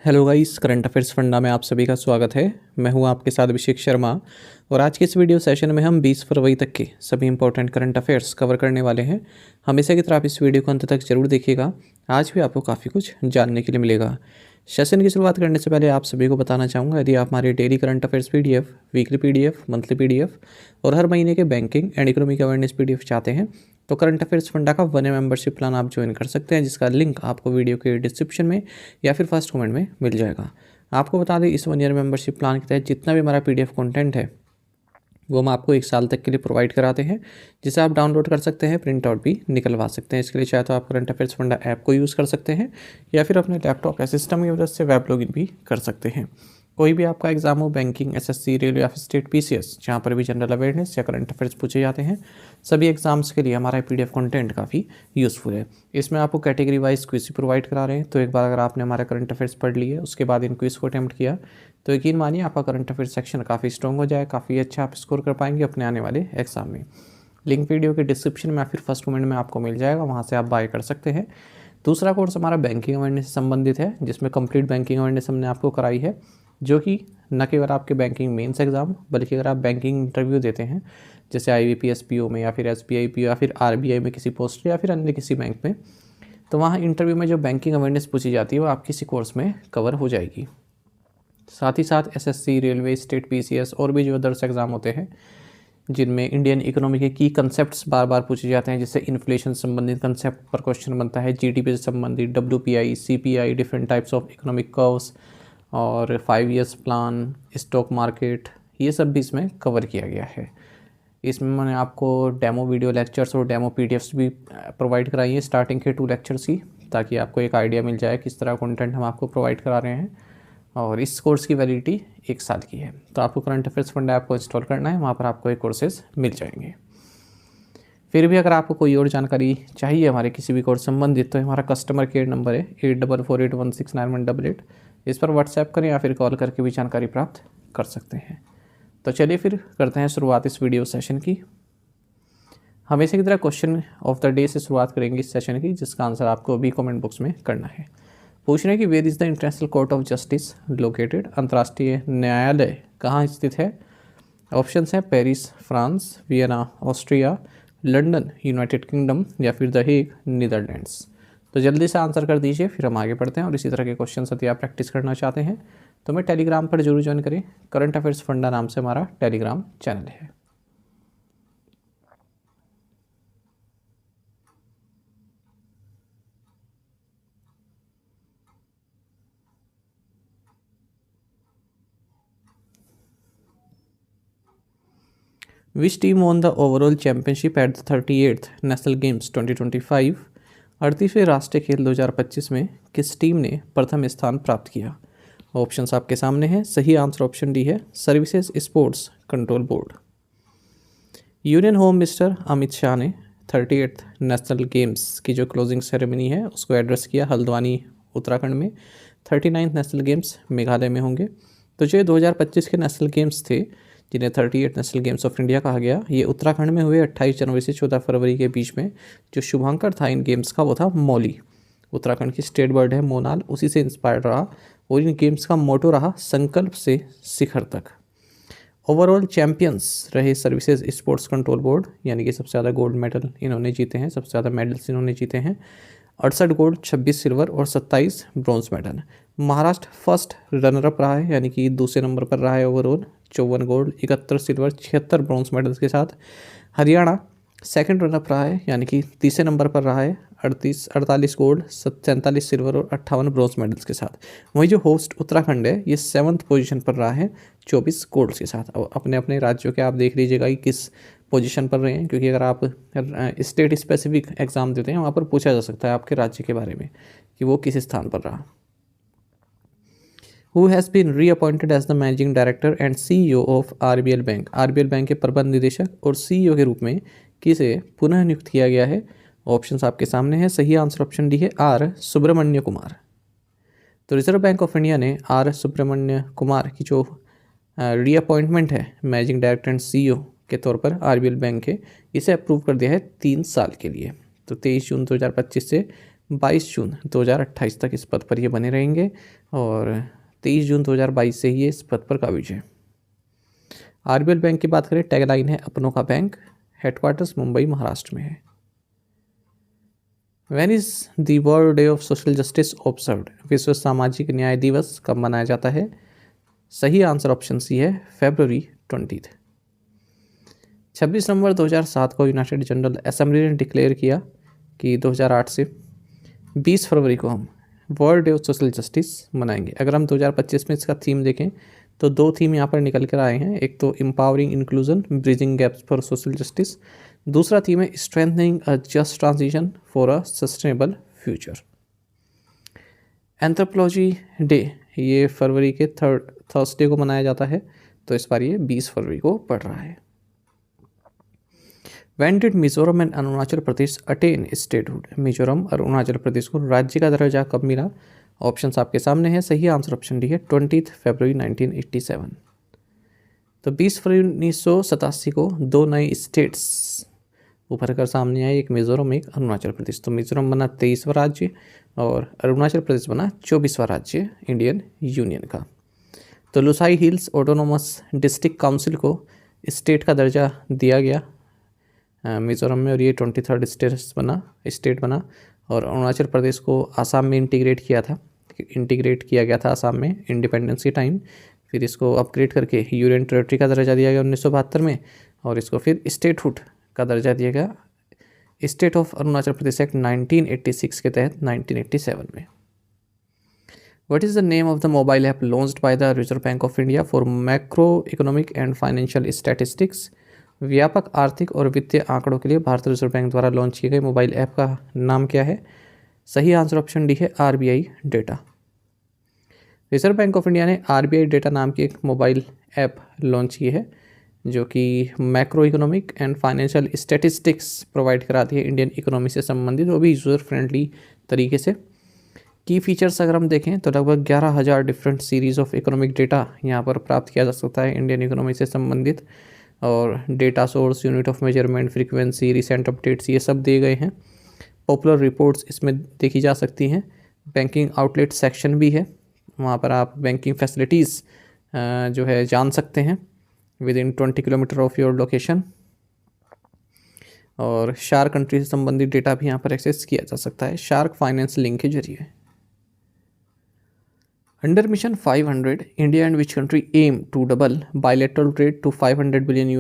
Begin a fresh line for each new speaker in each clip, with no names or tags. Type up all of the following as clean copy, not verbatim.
Hello guys, current affairs funda में आप सभी का स्वागत है। मैं हूं आपके साथ अभिषेक शर्मा और आज के इस वीडियो सेशन में हम 20 फरवरी तक के सभी इंपॉर्टेंट करंट अफेयर्स कवर करने वाले हैं। हमेशा की तरह आप इस वीडियो को अंत तक जरूर देखिएगा, आज भी आपको काफ़ी कुछ जानने के लिए मिलेगा। सेशन की शुरुआत करने से पहले आप सभी को बताना चाहूँगा, यदि आप हमारे daily current affairs PDF, weekly PDF, monthly PDF और हर महीने के banking and economic awareness PDF चाहते हैं तो करंट अफेयर्स फंडा का 1 मेंबरशिप प्लान आप ज्वाइन कर सकते हैं, जिसका लिंक आपको वीडियो के डिस्क्रिप्शन में या फिर फर्स्ट कमेंट में मिल जाएगा। आपको बता दें, इस 1 ईयर मेंबरशिप प्लान के तहत जितना भी हमारा पीडीएफ कंटेंट है वो हम आपको 1 साल तक के लिए प्रोवाइड कराते हैं, जिसे आप डाउनलोड कर सकते हैं, प्रिंट आउट भी निकलवा सकते हैं। इसके लिए चाहे तो आप करंट अफेयर्स फंडा ऐप को यूज़ कर सकते हैं या फिर अपने लैपटॉप या सिस्टम की मदद से वेब लॉगिन भी कर सकते हैं। कोई भी आपका एग्जाम हो, बैंकिंग, एसएससी, रेलवे या फिर स्टेट पीसीएस, जहाँ पर भी जनरल अवेयरनेस या करंट अफेयर्स पूछे जाते हैं, सभी एग्जाम्स के लिए हमारा पीडीएफ कंटेंट काफ़ी यूज़फुल है। इसमें आपको कैटेगरी वाइज क्विज प्रोवाइड करा रहे हैं, तो एक बार अगर आपने हमारा करंट अफेयर्स पढ़ लिया, उसके बाद इन क्विज को अटैम्प्ट किया, तो यकीन मानिए आपका करंट अफेयर्स सेक्शन काफ़ी स्ट्रॉन्ग हो जाए, काफ़ी अच्छा आप स्कोर कर पाएंगे अपने आने वाले एग्जाम में। लिंक वीडियो के डिस्क्रिप्शन में या फिर फर्स्ट कमेंट में आपको मिल जाएगा, वहाँ से आप बाय कर सकते हैं। दूसरा कोर्स हमारा बैंकिंग अवेयरनेस से संबंधित है, जिसमें कंप्लीट बैंकिंग अवेयरनेस हमने आपको कराई है, जो कि न केवल आपके बैंकिंग मेंस एग्जाम, बल्कि अगर आप बैंकिंग इंटरव्यू देते हैं जैसे आईबीपीएस पीओ में या फिर एसबीआई पीओ या फिर आरबीआई में किसी पोस्ट या फिर अन्य किसी बैंक में, तो वहाँ इंटरव्यू में जो बैंकिंग अवेयरनेस पूछी जाती है वो आपकी इसी कोर्स में कवर हो जाएगी। साथ ही साथ एसएससी, रेलवे, स्टेट पीसीएस और भी जो अदर्स एग्ज़ाम होते हैं जिनमें इंडियन इकोनॉमी के की कंसेप्ट्स बार बार पूछे जाते हैं, जैसे इन्फ्लेशन संबंधित कंसेप्ट पर क्वेश्चन बनता है, जीडीपी से संबंधित, WPI, CPI, different types of economic curves और 5 ईयर्स प्लान, स्टॉक मार्केट, ये सब भी इसमें कवर किया गया है। इसमें मैंने आपको डेमो वीडियो लेक्चर्स और डेमो पीडीएफ्स भी प्रोवाइड कराई है, स्टार्टिंग के 2 लेक्चर्स ही, ताकि आपको एक आइडिया मिल जाए किस तरह कंटेंट हम आपको प्रोवाइड करा रहे हैं। और इस कोर्स की वैलिडिटी 1 साल की है, तो आपको करंट अफेयर्स फंड ऐप को इंस्टॉल करना है, वहाँ पर आपको ये कोर्सेज मिल जाएंगे। फिर भी अगर आपको कोई और जानकारी चाहिए हमारे किसी भी कोर्स संबंधित, तो हमारा कस्टमर केयर नंबर है 8448169188, इस पर व्हाट्सएप करें या फिर कॉल करके भी जानकारी प्राप्त कर सकते हैं। तो चलिए फिर करते हैं शुरुआत इस वीडियो सेशन की। हमेशा की तरह क्वेश्चन ऑफ द डे से शुरुआत करेंगे इस सेशन की, जिसका आंसर आपको अभी कमेंट बॉक्स में करना है। पूछ रहे हैं कि where is the international court of justice located, अंतर्राष्ट्रीय न्यायालय कहाँ स्थित है। ऑप्शंस हैं Paris France, Vienna Austria, London United Kingdom या फिर द हेग नीदरलैंड्स। तो जल्दी से आंसर कर दीजिए, फिर हम आगे बढ़ते हैं। और इसी तरह के क्वेश्चन यदि आप प्रैक्टिस करना चाहते हैं तो मैं टेलीग्राम पर जरूर ज्वाइन करें, करंट अफेयर्स फंडा नाम से हमारा टेलीग्राम चैनल है। Which team won the overall championship at the 38th national games 2025। 38वें राष्ट्रीय खेल 2025 में किस टीम ने प्रथम स्थान प्राप्त किया। ऑप्शंस आपके सामने हैं। सही आंसर ऑप्शन डी है, services sports control board. Union home minister Amit Shah ने 38th नेशनल गेम्स की जो क्लोजिंग सेरेमनी है उसको एड्रेस किया हल्द्वानी उत्तराखंड में। 39th नेशनल गेम्स मेघालय में होंगे। तो जो 2025 के नेशनल गेम्स थे, जिन्हें 38 नेशनल गेम्स ऑफ इंडिया कहा गया, ये उत्तराखंड में हुए 28 जनवरी से 14 फरवरी के बीच में। जो शुभांकर था इन गेम्स का वो था मौली। उत्तराखंड की स्टेट बर्ड है मोनाल, उसी से इंस्पायर्ड रहा और इन गेम्स का मोटो रहा संकल्प से शिखर तक। ओवरऑल चैंपियंस रहे सर्विसेज स्पोर्ट्स कंट्रोल बोर्ड, यानी कि सबसे ज़्यादा गोल्ड मेडल इन्होंने जीते हैं, सबसे ज़्यादा मेडल्स इन्होंने जीते हैं। 68 गोल्ड, 26 सिल्वर और 27 bronze medal. Maharashtra first runner-up रहा है, यानी कि दूसरे नंबर पर रहा है overall, 54 gold, 71 silver, 76 bronze medals के साथ। हरियाणा सेकंड रनअप रहा है, यानी कि तीसरे नंबर पर रहा है, 48 गोल्ड, 47 सिल्वर और 58 ब्रॉन्ज मेडल्स के साथ। वहीं जो होस्ट उत्तराखंड है, ये 7th पोजीशन पर रहा है 24 गोल्ड के साथ। अब अपने अपने राज्यों के आप देख लीजिएगा कि किस पोजीशन पर रहे हैं, क्योंकि अगर आप स्टेट स्पेसिफिक एग्जाम देते हैं वहाँ पर पूछा जा सकता है आपके राज्य के बारे में कि वो किस स्थान पर रहा। Who has been reappointed as the managing director and CEO of RBL bank. RBL bank के प्रबंध निदेशक और CEO के रूप में किसे पुनः नियुक्त किया गया है। ऑप्शंस आपके सामने हैं। सही आंसर ऑप्शन डी है, आर सुब्रमण्य कुमार। तो रिजर्व बैंक ऑफ इंडिया ने आर सुब्रमण्य कुमार की जो रीअपॉइंटमेंट है मैनेजिंग डायरेक्टर एंड CEO के तौर पर RBL बैंक के, इसे अप्रूव कर दिया है 3 साल के लिए। तो 23 जून 2025 से 22 जून 2028 तक इस पद पर ये बने रहेंगे और 23 जून 2022 से ही ये इस पद पर काबिज है। आरबीएल बैंक की बात करें, टैगलाइन है अपनों का बैंक, हेडक्वार्टर्स मुंबई महाराष्ट्र में है। When is the world day of social justice observed, विश्व सामाजिक न्याय दिवस कब मनाया जाता है? सही आंसर ऑप्शन सी है February 20। 26 नवंबर 2007 को यूनाइटेड जनरल असेंबली ने डिक्लेयर किया कि 2008 से 20 फरवरी को हम world day of social justice मनाएंगे। अगर हम 2025 में इसका थीम देखें तो 2 थीम यहाँ पर निकल कर आए हैं। एक तो empowering inclusion, bridging gaps for social justice. दूसरा थीम है strengthening a just transition for a sustainable future. Anthropology day ये फरवरी के थर्सडे को मनाया जाता है, तो इस बार ये 20 फरवरी को पड़ रहा है। When did Mizoram and Arunachal Pradesh attain statehood? Mizoram और अरुणाचल प्रदेश को राज्य का दर्जा कब मिला? ऑप्शंस आपके सामने है। सही आंसर ऑप्शन डी है 20 फरवरी 1987। तो 20 फरवरी 1987 को 2 नए स्टेट्स उभर कर सामने आए, एक मिजोरम एक अरुणाचल प्रदेश। तो मिजोरम बना 23वां राज्य और अरुणाचल प्रदेश बना 24वां राज्य इंडियन यूनियन का। तो Lushai hills autonomous district council को स्टेट का दर्जा दिया गया मिजोरम में और ये 23rd स्टेट बना और अरुणाचल प्रदेश को आसाम में इंटीग्रेट किया गया था आसाम में इंडिपेंडेंस के टाइम। फिर इसको अपग्रेड करके यूनियन टेरिटरी का दर्जा दिया गया 1972 में और इसको फिर स्टेटहुड का दर्जा दिया गया state of Arunachal Pradesh act 1986 के तहत 1987 में। What is the name of the mobile app launched by the Reserve Bank of India for macroeconomic and financial statistics? व्यापक आर्थिक और वित्तीय आंकड़ों के लिए भारतीय रिजर्व बैंक द्वारा लॉन्च किए गए मोबाइल ऐप का नाम क्या है? सही आंसर ऑप्शन डी है RBI data. Reserve bank of India ने RBI डेटा नाम की एक मोबाइल ऐप लॉन्च की है जो कि macro economic and financial statistics provide कराती है इंडियन इकोनॉमी से संबंधित, वो भी यूज़र फ्रेंडली तरीके से। की फीचर्स अगर हम देखें तो लगभग 11,000 different series of economic data यहाँ पर प्राप्त किया जा सकता है इंडियन इकोनॉमी से संबंधित, और data source, unit of measurement, frequency, recent updates ये सब दिए गए हैं। पॉपुलर रिपोर्ट्स इसमें देखी जा सकती हैं। बैंकिंग आउटलेट सेक्शन भी है, वहाँ पर आप बैंकिंग फैसिलिटीज़ जो है जान सकते हैं with in 20 kilometre of your location, और शार्क कंट्री से संबंधित डेटा भी यहाँ पर एक्सेस किया जा सकता है शार्क फाइनेंस लिंक के जरिए। Under Mission 500, India and which country aim to double bilateral trade to $500 billion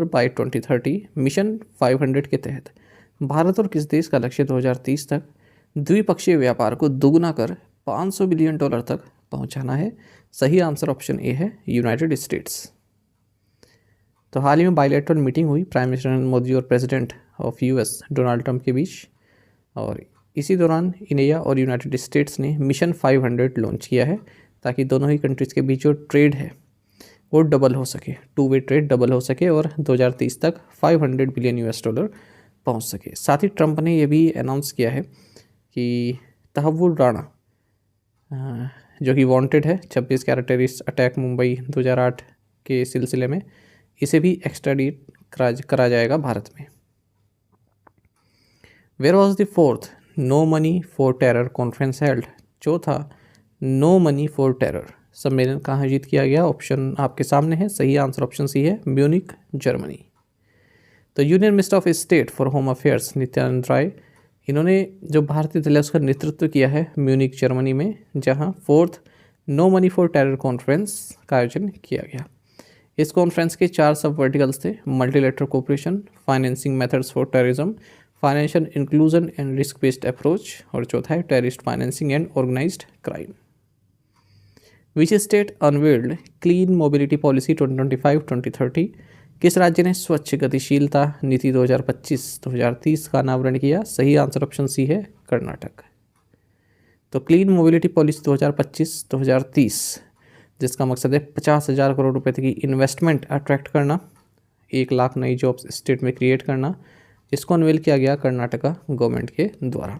by 2030? Mission 500 के तहत भारत और किस देश का लक्ष्य 2030 तक द्विपक्षीय व्यापार को दोगुना कर $500 बिलियन तक पहुंचाना है? सही आंसर ऑप्शन ए है यूनाइटेड स्टेट्स। तो हाल ही में बायलैटरल मीटिंग हुई प्राइम मिनिस्टर नरेंद्र मोदी और president of US Donald Trump के बीच, और इसी दौरान इंडिया और यूनाइटेड स्टेट्स ने मिशन 500 लॉन्च किया है ताकि दोनों ही कंट्रीज़ के बीच जो ट्रेड है वो डबल हो सके, 2 वे ट्रेड डबल हो सके और 2030 तक $500 बिलियन पहुंच सके। साथ ही ट्रंप ने यह भी अनाउंस किया है कि तहव्वुर राणा जो कि वांटेड है 26 कैरेट टेररिस्ट अटैक मुंबई 2008 के सिलसिले में, इसे भी एक्स्ट्राडिट करा जाएगा भारत में। Where was the fourth no money for terror conference held? चौथा नो मनी फॉर टेरर सम्मेलन कहाँ आयोजित किया गया? ऑप्शन आपके सामने है। सही आंसर ऑप्शन सी है म्यूनिक, जर्मनी। तो union minister of state for home affairs Nityanand Rai, इन्होंने जो भारतीय दल है उसका नेतृत्व किया है म्यूनिक जर्मनी में, जहां 4th no money for terror conference का आयोजन किया गया। इस कॉन्फ्रेंस के 4 सब वर्टिकल्स थे: multilateral cooperation, financing methods for terrorism, financial inclusion and risk based approach, और चौथा है terrorist financing and organised crime. Which state unveiled clean mobility policy 2025-2030? किस राज्य ने स्वच्छ गतिशीलता नीति 2025-2030 का अनावरण किया? सही आंसर ऑप्शन सी है कर्नाटक। तो क्लीन मोबिलिटी पॉलिसी 2025-2030 जिसका मकसद है 50,000 करोड़ रुपए तक की इन्वेस्टमेंट अट्रैक्ट करना, 1 लाख नई जॉब्स स्टेट में क्रिएट करना, इसको अनवेल किया गया कर्नाटका गवर्नमेंट के द्वारा।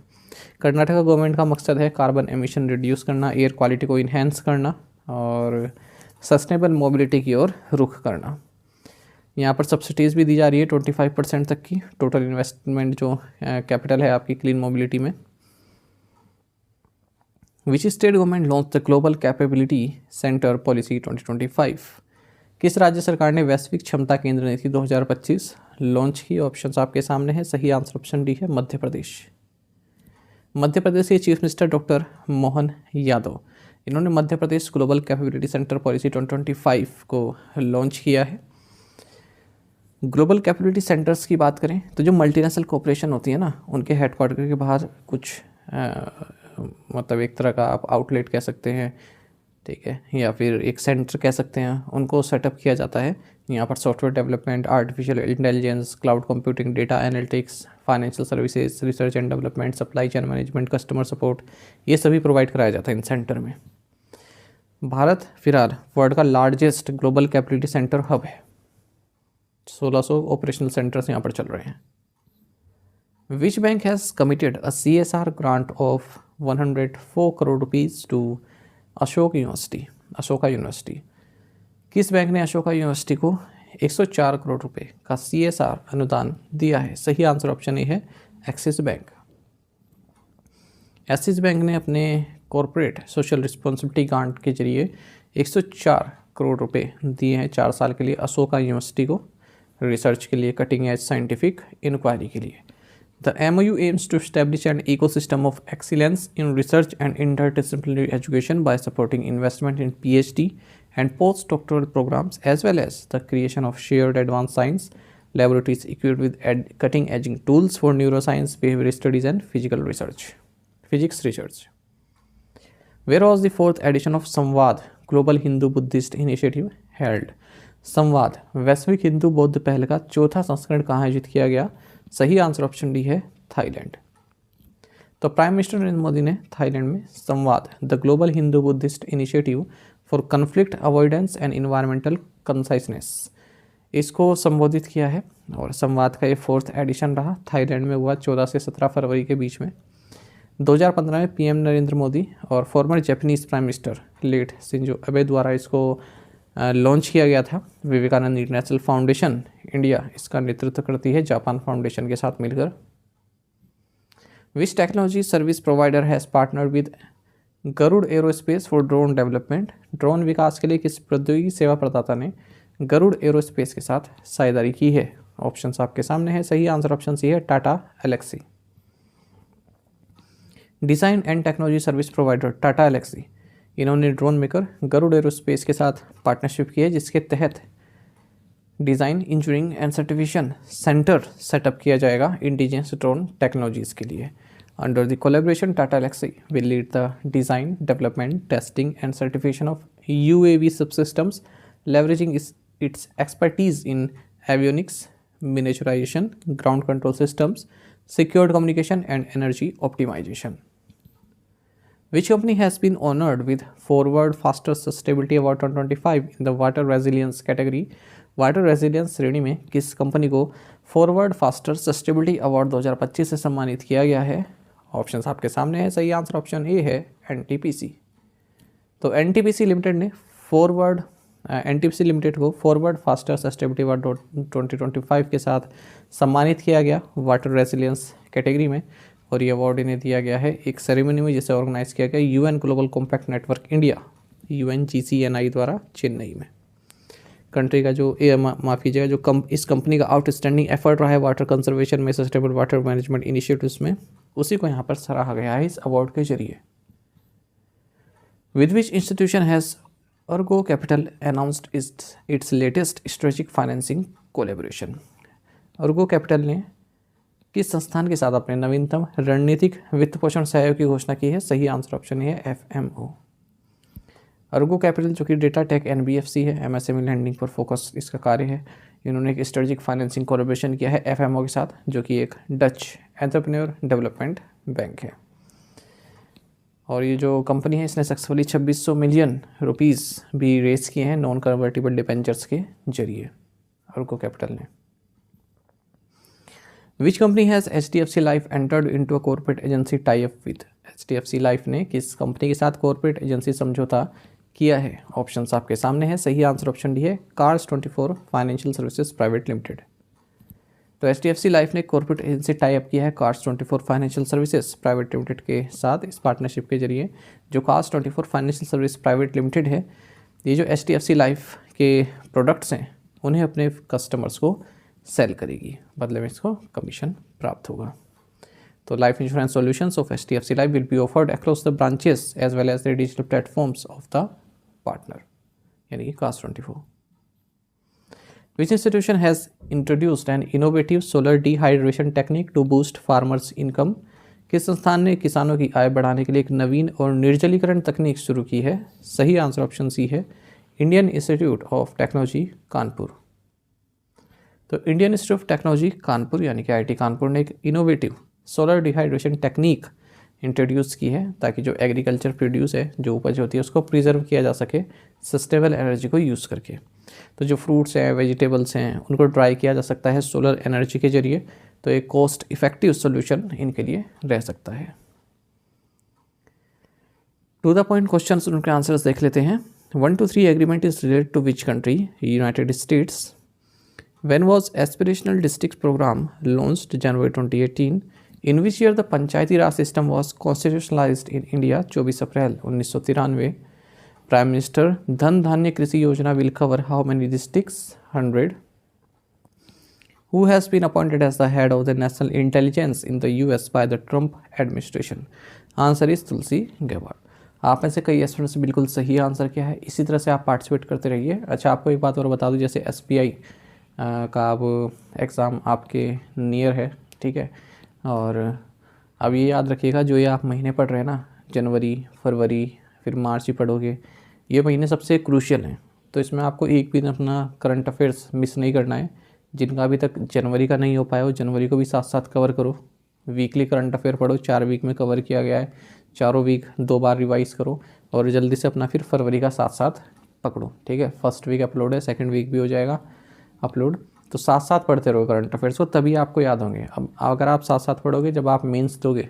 कर्नाटका गवर्नमेंट का मकसद है कार्बन एमिशन रिड्यूस करना, एयर क्वालिटी को इन्हेंस करना और सस्टेनेबल मोबिलिटी की ओर रुख करना। यहाँ पर सब्सिडीज़ भी दी जा रही है 25% तक की टोटल इन्वेस्टमेंट जो कैपिटल है आपकी क्लीन मोबिलिटी में। Which state government launch the global capability centre policy 2025? किस राज्य सरकार ने वैश्विक क्षमता केंद्र नीति 2025 लॉन्च की? ऑप्शंस आपके सामने हैं। सही आंसर ऑप्शन डी है मध्य प्रदेश। मध्य प्रदेश के chief minister doctor Mohan Yadav, इन्होंने Madhya Pradesh global capability centre policy 2025 को लॉन्च किया है। ग्लोबल कैपेबिलिटी सेंटर्स की बात करें तो जो मल्टीनेशनल कॉरपोरेशन होती है ना, उनके हेडक्वार्टर के बाहर कुछ मतलब एक तरह का आप आउटलेट कह सकते हैं, ठीक है, या फिर एक सेंटर कह सकते हैं, उनको सेटअप किया जाता है। यहाँ पर software development, artificial intelligence, cloud computing, data analytics, financial services, research and development, supply chain management, customer support, ये सभी प्रोवाइड कराया जाता है इन सेंटर में। भारत फिलहाल वर्ल्ड का largest global capability centre hub है। 1600 ऑपरेशनल सेंटर्स यहाँ पर चल रहे हैं। Which bank has committed a CSR grant of 104 crore rupees to Ashoka University? किस बैंक ने अशोका यूनिवर्सिटी को 104 करोड़ रुपए का CSR अनुदान दिया है? सही आंसर ऑप्शन ए है एक्सिस बैंक। एक्सिस बैंक ने अपने कॉरपोरेट सोशल रिस्पॉन्सिबिलिटी ग्रांट के जरिए 104 करोड़ रुपए दिए हैं 4 साल के लिए अशोका यूनिवर्सिटी को, रिसर्च के लिए, कटिंग एज साइंटिफिक इंक्वायरी के लिए। The MOU aims to establish an ecosystem of excellence in research and interdisciplinary education by supporting investment in PhD and postdoctoral programs, as well as the creation of shared advanced science laboratories equipped with cutting-edge tools for neuroscience, behavioral studies, and physics research. Where was the 4th edition of Samvad Global Hindu-Buddhist Initiative held? संवाद वैश्विक हिंदू बौद्ध पहल का 4था संस्करण कहाँ आयोजित किया गया? सही आंसर ऑप्शन डी है थाईलैंड। तो प्राइम मिनिस्टर नरेंद्र मोदी ने थाईलैंड में Samvad the global Hindu Buddhist initiative for conflict avoidance and environmental consciousness, इसको संबोधित किया है। और संवाद का ये 4th एडिशन रहा, थाईलैंड में हुआ 14 से 17 फरवरी के बीच में। 2015 में PM नरेंद्र मोदी और former Japanese prime minister late Shinzo Abe द्वारा इसको लॉन्च किया गया था। विवेकानंद इंटरनेशनल फाउंडेशन इंडिया इसका नेतृत्व करती है जापान फाउंडेशन के साथ मिलकर। Which technology service provider has partner with Garuda aerospace for drone development? Drone विकास के लिए किस प्रौद्योगिकी सेवा प्रदाता ने गरुड़ एरोस्पेस के साथ साझेदारी की है? ऑप्शंस आपके सामने है। सही आंसर ऑप्शन सी है Tata Elxsi. Design and technology service provider Tata Elxsi, इन्होंने ड्रोन मेकर गरुड़ एरोस्पेस के साथ पार्टनरशिप की है, जिसके तहत design, engineering and certification centre setup किया जाएगा इंडिजिनस ड्रोन टेक्नोलॉजीज़ के लिए। Under the collaboration Tata Elxsi will lead the design, development, testing and certification of UAV subsystems leveraging its expertise in avionics, miniaturisation, ground control systems, secured communication and energy optimisation. Which company has been honored with Forward Faster Sustainability Award 2025 in the Water Resilience category? Water resilience श्रेणी में किस company को forward faster susceptibility award 2025 से सम्मानित किया गया है? Options आपके सामने है। सही आंसर ऑप्शन ए है NTPC। तो NTPC लिमिटेड को फॉरवर्ड फास्टर सस्टेबिलिटी अवार्ड 2025 के साथ सम्मानित किया गया वाटर रेजिलियंस कैटेगरी में, और ये अवार्ड इन्हें दिया गया है एक सेरेमनी में जिसे ऑर्गेनाइज किया गया UN global compact network India UNGCNI द्वारा चेन्नई में। कंट्री का जो माफ़ कीजिएगा जो इस कंपनी का आउटस्टैंडिंग एफर्ट रहा है वाटर कंजर्वेशन में, सस्टेनेबल वाटर मैनेजमेंट इनिशिएटिव्स में, उसी को यहाँ पर सराहा गया है इस अवार्ड के जरिए। With which institution has Ergo capital announced it's latest strategic financing collaboration? Ergo capital ने किस संस्थान के साथ अपने नवीनतम रणनीतिक वित्त पोषण सहयोग की घोषणा की है? सही आंसर ऑप्शन है FMO। अर्गो कैपिटल जो कि डेटा टेक NBFC है, MSME लैंडिंग पर फोकस इसका कार्य है। इन्होंने एक स्ट्रेटेजिक फाइनेंसिंग कोलैबोरेशन किया है FMO के साथ, जो कि एक डच एंटरप्रेन्योर डेवलपमेंट बैंक है। और ये जो कंपनी है इसने सक्सेसफुली 2600 मिलियन रुपीज़ भी रेस किए हैं नॉन कन्वर्टिबल डिबेंचर्स के जरिए अर्गो कैपिटल ने। Which company has HDFC life entered into a corporate agency tie up with? HDFC life ने किस कंपनी के साथ कॉर्पोरेट एजेंसी समझौता किया है? ऑप्शंस आपके सामने है। सही आंसर ऑप्शन डी है Cars 24 financial services private limited. तो HDFC लाइफ ने कॉर्पोरेट एजेंसी टाई अप किया है Cars24 financial services private limited के साथ। इस पार्टनरशिप के जरिए जो Cars24 financial service private limited है, ये जो HDFC लाइफ के प्रोडक्ट्स हैं उन्हें अपने कस्टमर्स को सेल करेगी, बदले में इसको कमीशन प्राप्त होगा। तो life insurance solutions of HDFC life will be offered across the branches as well as the digital platforms of the partner, यानी कि Cars24। Which institution has introduced an innovative solar dehydration technique to boost farmers' income? किस संस्थान ने किसानों की आय बढ़ाने के लिए एक नवीन और निर्जलीकरण तकनीक शुरू की है? सही आंसर ऑप्शन सी है, Indian Institute of Technology Kanpur. तो Indian Institute of Technology Kanpur यानी कि IIT कानपुर ने एक innovative solar dehydration technique introduce की है ताकि जो एग्रीकल्चर प्रोड्यूस है, जो उपज होती है, उसको प्रिजर्व किया जा सके सस्टेनेबल एनर्जी को यूज़ करके। तो जो फ्रूट्स हैं, वेजिटेबल्स हैं, उनको ड्राई किया जा सकता है सोलर एनर्जी के जरिए। तो एक कॉस्ट इफेक्टिव सोल्यूशन इनके लिए रह सकता है। टू द पॉइंट क्वेश्चंस, उनके आंसर्स देख लेते हैं। 1 to 3 agreement is related to which country? United States. When was aspirational districts program launched? January 2018. In which year the Panchayati Raj system was constitutionalized in India? 24 April 1993। Prime minister धन धान्य कृषि योजना will cover how many districts? 100. Who has been appointed as the head of the national intelligence in the US by the Trump administration? Answer is तुलसी गेबार्ड। आप में से कई students बिल्कुल सही आंसर क्या है, इसी तरह से आप पार्टिसिपेट करते रहिए। अच्छा, आपको एक बात और बता दूं, जैसे SBI का अब एग्ज़ाम आपके नियर है, ठीक है, और अब ये याद रखिएगा, जो ये आप महीने पढ़ रहे हैं ना, जनवरी, फरवरी, फिर मार्च ही पढ़ोगे, ये महीने सबसे क्रूशियल हैं। तो इसमें आपको एक भी अपना करंट अफेयर्स मिस नहीं करना है। जिनका अभी तक जनवरी का नहीं हो पाया हो, जनवरी को भी साथ साथ कवर करो। वीकली करंट अफेयर पढ़ो, 4 वीक में कवर किया गया है, चारों वीक 2 बार रिवाइज़ करो और जल्दी से अपना फिर फरवरी का साथ साथ पकड़ो, ठीक है। फर्स्ट वीक अपलोड है, सेकेंड वीक भी हो जाएगा अपलोड, तो साथ साथ पढ़ते रहो करंट अफेयर्स को, तभी आपको याद होंगे। अब अगर आप साथ साथ पढ़ोगे, जब आप मेंस दोगे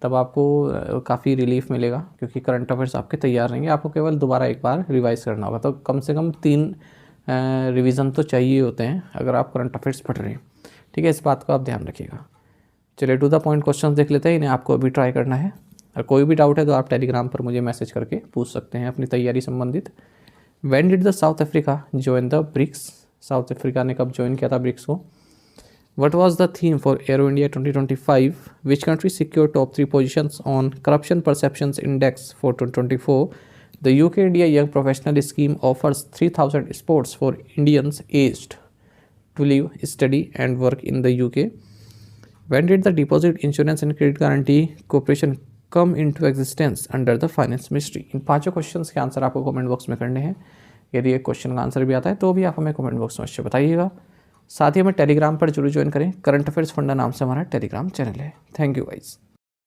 तब आपको काफ़ी रिलीफ मिलेगा, क्योंकि करंट अफेयर्स आपके तैयार रहेंगे। आपको केवल दोबारा एक बार रिवाइज़ करना होगा। तो कम से कम 3 रिवीजन तो चाहिए होते हैं अगर आप करंट अफेयर्स पढ़ रहे हैं, ठीक है। इस बात को आप ध्यान रखिएगा। चलिए टू द पॉइंट क्वेश्चन देख लेते हैं, इन्हें आपको अभी ट्राई करना है। और कोई भी डाउट है तो आप टेलीग्राम पर मुझे मैसेज करके पूछ सकते हैं अपनी तैयारी संबंधित। When did the South Africa join the BRICS? South Africa ने कब ज्वाइन किया था ब्रिक्स को? What was the theme for Aero India 2025? Which country secured top 3 positions on Corruption Perceptions Index for 2024? The UK India Young Professional Scheme offers 3,000 sports for Indians aged to live, study and work in the UK. When did the Deposit Insurance and Credit Guarantee Corporation come into existence under the Finance Ministry? In 5 questions के answer आपको comment box में करने हैं। यदि एक question का answer भी आता है तो भी आप हमें कमेंट बॉक्स में अवश्य बताइएगा। साथ ही हमें टेलीग्राम पर जरूर ज्वाइन करें। करंट अफेयर्स फंडा नाम से हमारा टेलीग्राम चैनल है। Thank you guys.